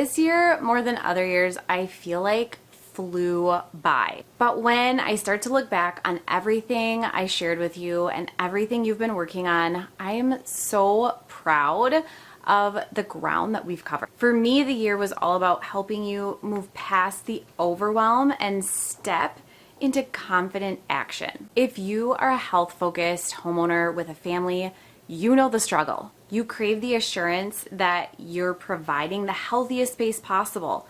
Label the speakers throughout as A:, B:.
A: This year, more than other years, I feel like flew by. But when I start to look back on everything I shared with you and everything you've been working on, I am so proud of the ground that we've covered. For me, the year was all about helping you move past the overwhelm and step into confident action. If you are a health-focused homeowner with a family, you know the struggle. You crave the assurance that you're providing the healthiest space possible.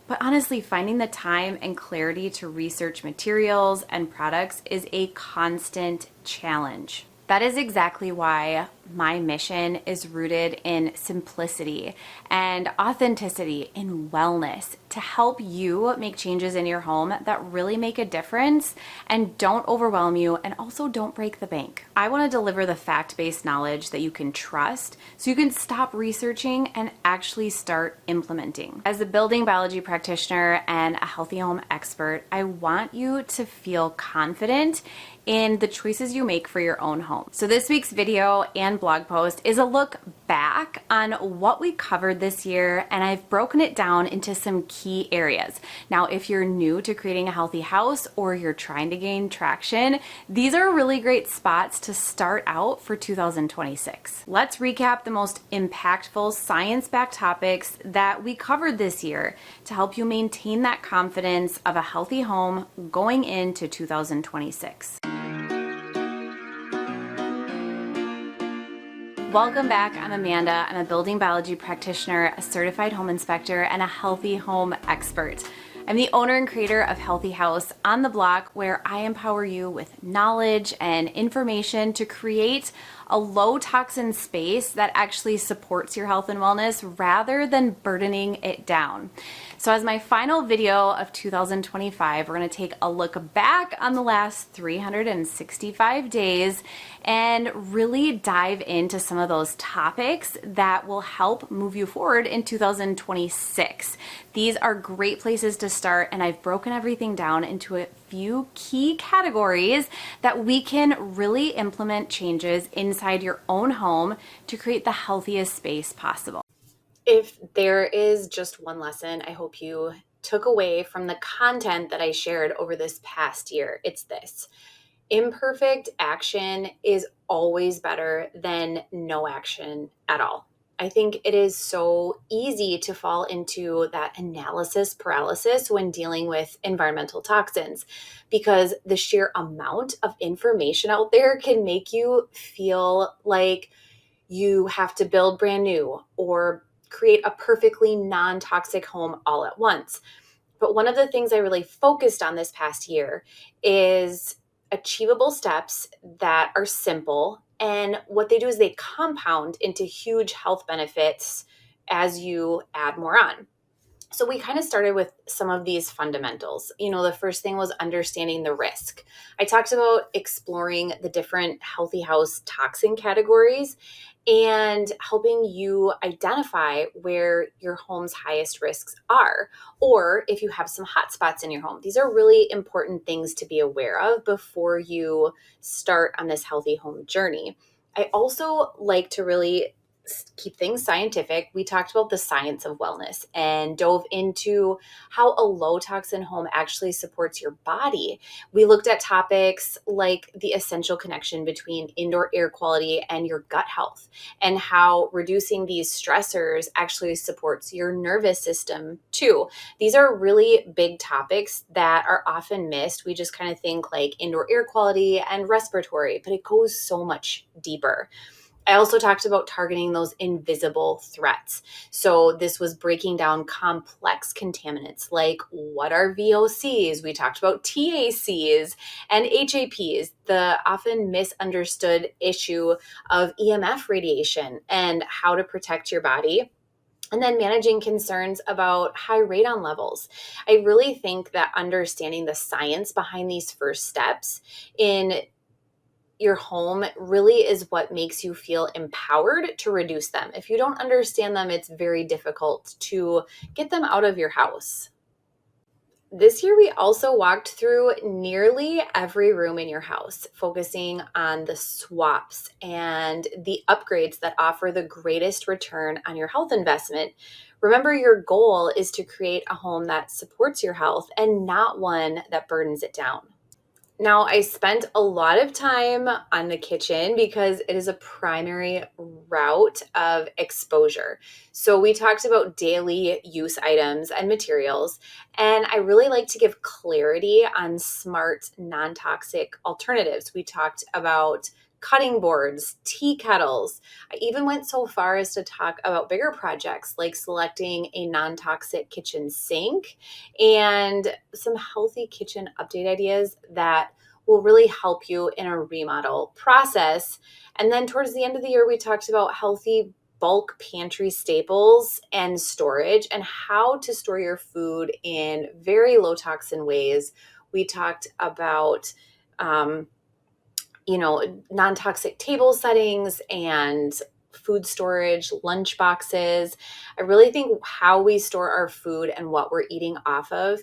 A: But honestly, finding the time and clarity to research materials and products is a constant challenge. That is exactly why my mission is rooted in simplicity and authenticity in wellness to help you make changes in your home that really make a difference and don't overwhelm you and also don't break the bank. I want to deliver the fact-based knowledge that you can trust so you can stop researching and actually start implementing. As a building biology practitioner and a healthy home expert, I want you to feel confident in the choices you make for your own home. So this week's video and blog post is a look back on what we covered this year, and I've broken it down into some key areas. Now, if you're new to creating a healthy house or you're trying to gain traction, these are really great spots to start out for 2026. Let's recap the most impactful science-backed topics that we covered this year to help you maintain that confidence of a healthy home going into 2026. Welcome back. I'm Amanda. I'm a building biology practitioner, a certified home inspector, and a healthy home expert. I'm the owner and creator of Healthy House on the Block, where I empower you with knowledge and information to create a low-toxin space that actually supports your health and wellness rather than burdening it down. So as my final video of 2025, we're going to take a look back on the last 365 days and really dive into some of those topics that will help move you forward in 2026. These are great places to start, and I've broken everything down into a few key categories that we can really implement changes inside your own home to create the healthiest space possible. If there is just one lesson I hope you took away from the content that I shared over this past year, it's this: imperfect action is always better than no action at all. I think it is so easy to fall into that analysis paralysis when dealing with environmental toxins, because the sheer amount of information out there can make you feel like you have to build brand new or create a perfectly non-toxic home all at once. But one of the things I really focused on this past year is achievable steps that are simple, and what they do is they compound into huge health benefits as you add more on. So we kind of started with some of these fundamentals. The first thing was understanding the risk. I talked about exploring the different Healthy House toxin categories and helping you identify where your home's highest risks are, or if you have some hotspots in your home. These are really important things to be aware of before you start on this healthy home journey. I also like to really keep things scientific. We talked about the science of wellness and dove into how a low toxin home actually supports your body. We looked at topics like the essential connection between indoor air quality and your gut health, and how reducing these stressors actually supports your nervous system too. These are really big topics that are often missed. We just kind of think like indoor air quality and respiratory, but it goes so much deeper. I also talked about targeting those invisible threats. So this was breaking down complex contaminants like what are VOCs? We talked about TACs and HAPs, the often misunderstood issue of EMF radiation and how to protect your body. And then managing concerns about high radon levels. I really think that understanding the science behind these first steps in your home really is what makes you feel empowered to reduce them. If you don't understand them, it's very difficult to get them out of your house. This year, we also walked through nearly every room in your house, focusing on the swaps and the upgrades that offer the greatest return on your health investment. Remember, your goal is to create a home that supports your health and not one that burdens it down. Now, I spent a lot of time on the kitchen because it is a primary route of exposure. So, we talked about daily use items and materials, and I really like to give clarity on smart, non toxic alternatives. We talked about cutting boards, tea kettles. I even went so far as to talk about bigger projects like selecting a non toxic kitchen sink and some healthy kitchen update ideas that will really help you in a remodel process. And then towards the end of the year, we talked about healthy bulk pantry staples and storage and how to store your food in very low toxin ways. We talked about, um, non-toxic table settings and food storage, lunch boxes. I really think how we store our food and what we're eating off of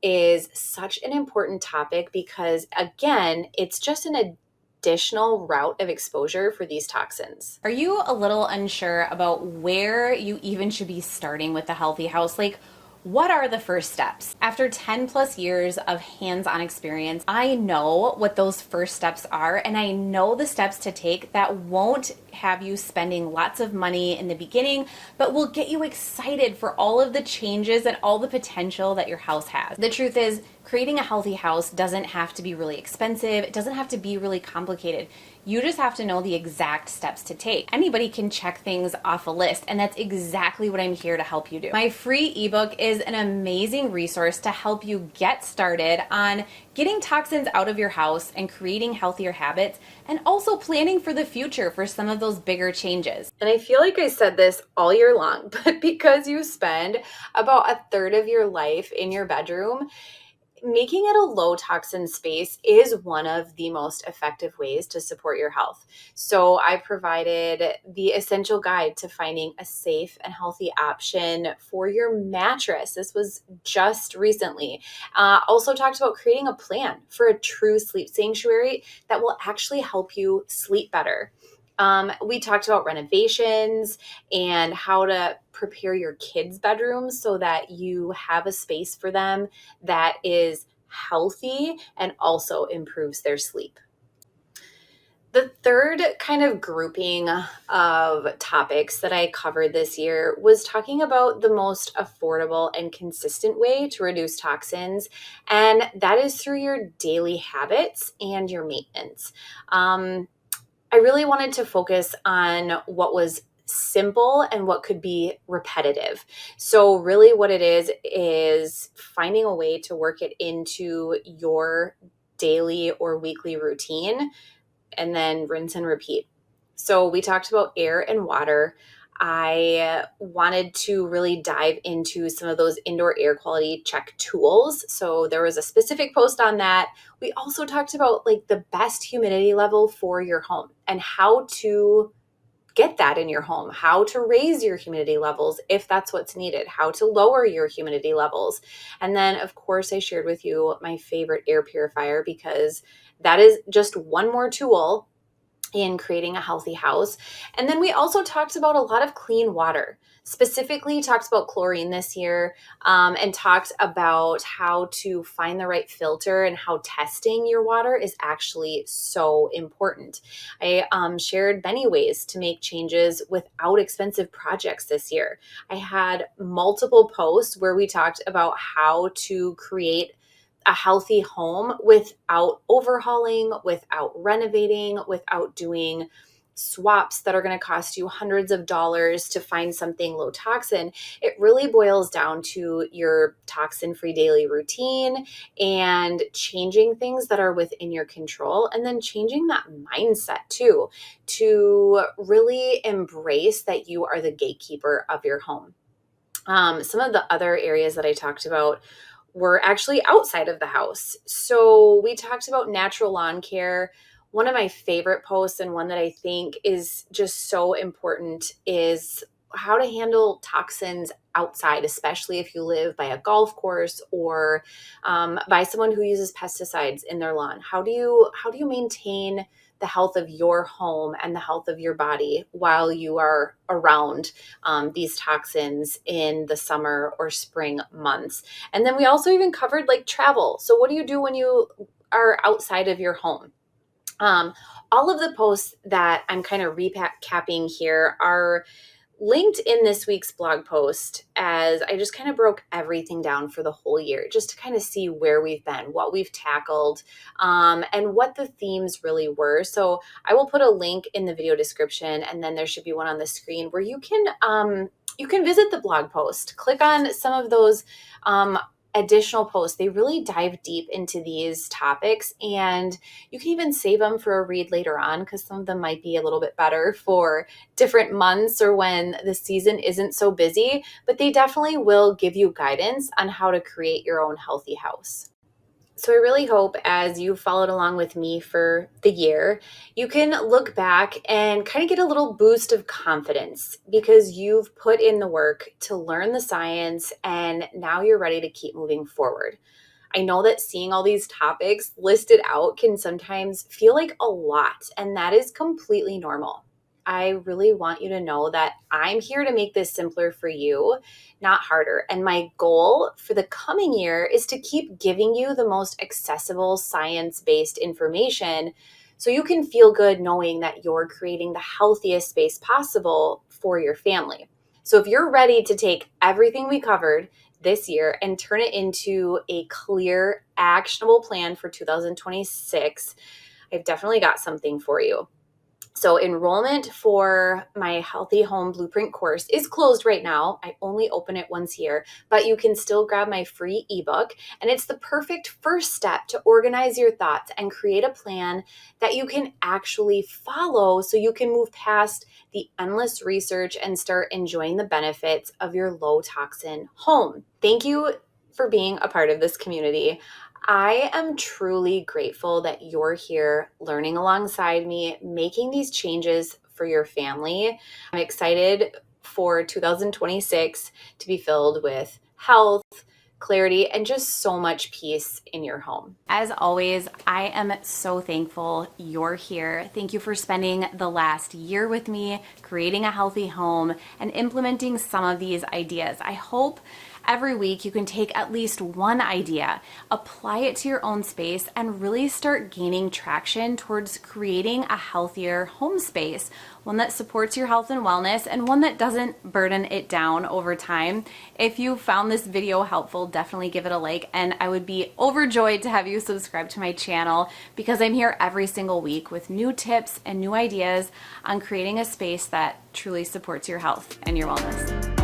A: is such an important topic because, again, it's just an additional route of exposure for these toxins. Are you a little unsure about where you even should be starting with the healthy house? Like, what are the first steps? After 10 plus years of hands-on experience, I know what those first steps are, and I know the steps to take that won't have you spending lots of money in the beginning, but will get you excited for all of the changes and all the potential that your house has. The truth is, creating a healthy house doesn't have to be really expensive. It doesn't have to be really complicated. You just have to know the exact steps to take. Anybody can check things off a list, and that's exactly what I'm here to help you do. My free ebook is an amazing resource to help you get started on getting toxins out of your house and creating healthier habits, and also planning for the future for some of those bigger changes. And I feel like I said this all year long, but because you spend about a third of your life in your bedroom, making it a low toxin space is one of the most effective ways to support your health. So I provided the essential guide to finding a safe and healthy option for your mattress. This was just recently. Also talked about creating a plan for a true sleep sanctuary that will actually help you sleep better. We talked about renovations and how to prepare your kids' bedrooms so that you have a space for them that is healthy and also improves their sleep. The third kind of grouping of topics that I covered this year was talking about the most affordable and consistent way to reduce toxins, and that is through your daily habits and your maintenance. I really wanted to focus on what was simple and what could be repetitive. So, really, what it is finding a way to work it into your daily or weekly routine and then rinse and repeat. So, we talked about air and water. I wanted to really dive into some of those indoor air quality check tools. So there was a specific post on that. We also talked about like the best humidity level for your home and how to get that in your home, how to raise your humidity levels if that's what's needed, how to lower your humidity levels. And then, of course, I shared with you my favorite air purifier because that is just one more tool in creating a healthy house. And then we also talked about a lot of clean water, specifically talked about chlorine this year, and talked about how to find the right filter and how testing your water is actually so important. I shared many ways to make changes without expensive projects this year. I had multiple posts where we talked about how to create a healthy home without overhauling, without renovating, without doing swaps that are going to cost you hundreds of dollars to find something low toxin. It really boils down to your toxin free daily routine and changing things that are within your control, and then changing that mindset too, to really embrace that you are the gatekeeper of your home. Some of the other areas that I talked about were actually outside of the house. So we talked about natural lawn care. One of my favorite posts and one that I think is just so important is how to handle toxins outside, especially if you live by a golf course or by someone who uses pesticides in their lawn. How do you maintain the health of your home and the health of your body while you are around these toxins in the summer or spring months? And then we also even covered like travel. So what do you do when you are outside of your home? All of the posts that I'm kind of recapping here are linked in this week's blog post, as I just kind of broke everything down for the whole year just to kind of see where we've been, what we've tackled, and what the themes really were. So I will put a link in the video description, and then there should be one on the screen where you can visit the blog post, click on some of those additional posts. They really dive deep into these topics, and you can even save them for a read later on, because some of them might be a little bit better for different months or when the season isn't so busy, but they definitely will give you guidance on how to create your own healthy house. So I really hope, as you followed along with me for the year, you can look back and kind of get a little boost of confidence because you've put in the work to learn the science, and now you're ready to keep moving forward. I know that seeing all these topics listed out can sometimes feel like a lot, and that is completely normal. I really want you to know that I'm here to make this simpler for you, not harder. And my goal for the coming year is to keep giving you the most accessible science-based information so you can feel good knowing that you're creating the healthiest space possible for your family. So if you're ready to take everything we covered this year and turn it into a clear, actionable plan for 2026, I've definitely got something for you. So enrollment for my Healthy Home Blueprint course is closed right now. I only open it once a year, but you can still grab my free ebook, and it's the perfect first step to organize your thoughts and create a plan that you can actually follow so you can move past the endless research and start enjoying the benefits of your low toxin home. Thank you for being a part of this community. I am truly grateful that you're here learning alongside me, making these changes for your family. I'm excited for 2026 to be filled with health, clarity, and just so much peace in your home. As always, I am so thankful you're here. Thank you for spending the last year with me, creating a healthy home and implementing some of these ideas. I hope every week you can take at least one idea, apply it to your own space, and really start gaining traction towards creating a healthier home space, one that supports your health and wellness and one that doesn't burden it down over time. If you found this video helpful, definitely give it a like, and I would be overjoyed to have you subscribe to my channel because I'm here every single week with new tips and new ideas on creating a space that truly supports your health and your wellness.